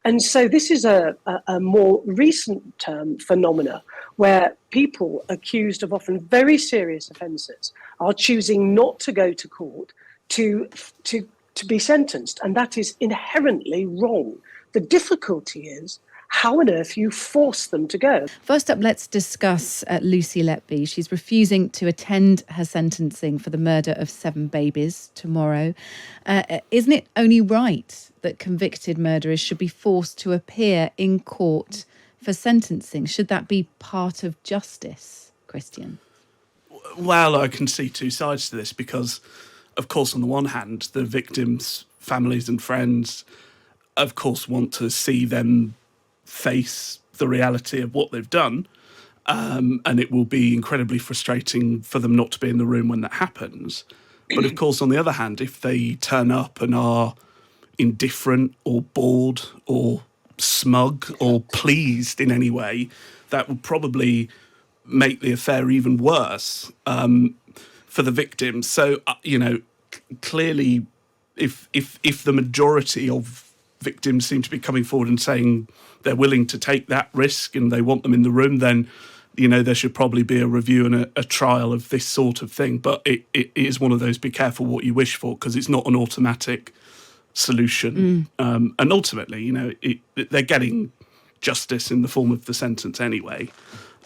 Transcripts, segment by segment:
And so this is a more recent phenomena where people accused of often very serious offences are choosing not to go to court to be sentenced. And that is inherently wrong. The difficulty is how on earth you force them to go. First up, let's discuss Lucy Letby. She's refusing to attend her sentencing for the murder of 7 babies tomorrow. Isn't it only right that convicted murderers should be forced to appear in court for sentencing? Should that be part of justice, Christian? Well, I can see two sides to this because, of course, on the one hand, the victims' families and friends, of course, want to see them face the reality of what they've done. And it will be incredibly frustrating for them not to be in the room when that happens. But of course, on the other hand, if they turn up and are indifferent or bored or smug or pleased in any way, that would probably make the affair even worse for the victims. So, clearly, if the majority of victims seem to be coming forward and saying they're willing to take that risk and they want them in the room, then, there should probably be a review and a trial of this sort of thing. But it is one of those be careful what you wish for, because it's not an automatic solution. And ultimately, they're getting justice in the form of the sentence anyway.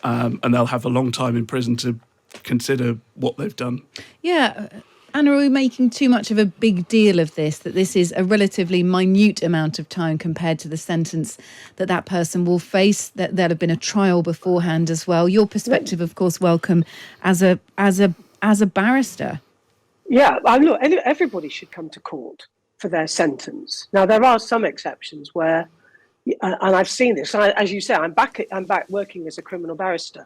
And they'll have a long time in prison to consider what they've done. Yeah. Anna, are we making too much of a big deal of this, that this is a relatively minute amount of time compared to the sentence that person will face, that there'll have been a trial beforehand as well? Your perspective, of course, welcome as a barrister. Yeah, look, everybody should come to court for their sentence. Now, there are some exceptions where, and I've seen this, as you say, I'm back working as a criminal barrister.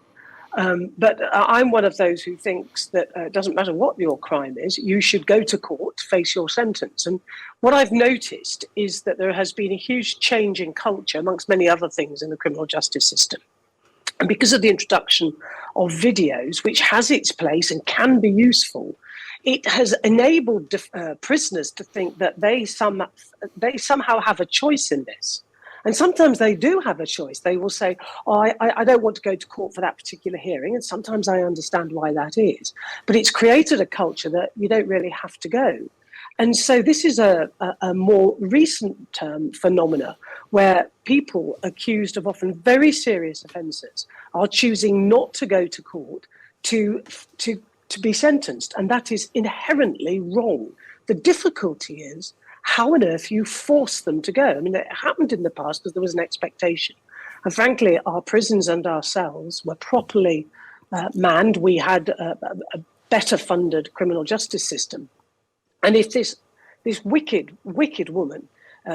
But I'm one of those who thinks that it doesn't matter what your crime is, you should go to court to face your sentence. And what I've noticed is that there has been a huge change in culture, amongst many other things, in the criminal justice system. And because of the introduction of videos, which has its place and can be useful, it has enabled prisoners to think that they somehow have a choice in this. And sometimes they do have a choice. They will say, I don't want to go to court for that particular hearing. And sometimes I understand why that is. But it's created a culture that you don't really have to go. And so this is a more recent phenomena where people accused of often very serious offences are choosing not to go to court to be sentenced. And that is inherently wrong. The difficulty is how on earth you force them to go. I mean, it happened in the past because there was an expectation. And frankly, our prisons and our cells were properly manned. We had a better funded criminal justice system. And if this wicked woman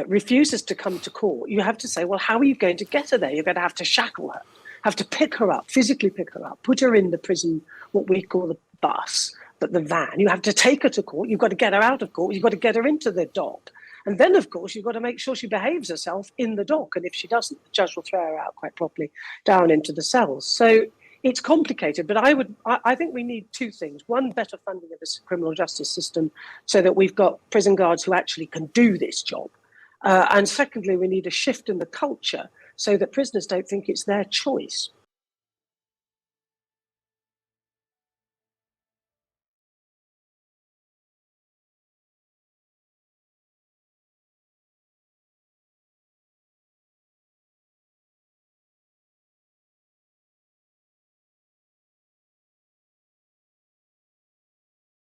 refuses to come to court, you have to say, well, how are you going to get her there? You're going to have to shackle her, have to pick her up, physically pick her up, put her in the prison, what we call the bus, but the van. You have to take her to court. You've got to get her out of court. You've got to get her into the dock. And then, of course, you've got to make sure she behaves herself in the dock. And if she doesn't, the judge will throw her out quite properly down into the cells. So it's complicated, but I think we need two things. One, better funding of the criminal justice system so that we've got prison guards who actually can do this job. And secondly, we need a shift in the culture so that prisoners don't think it's their choice.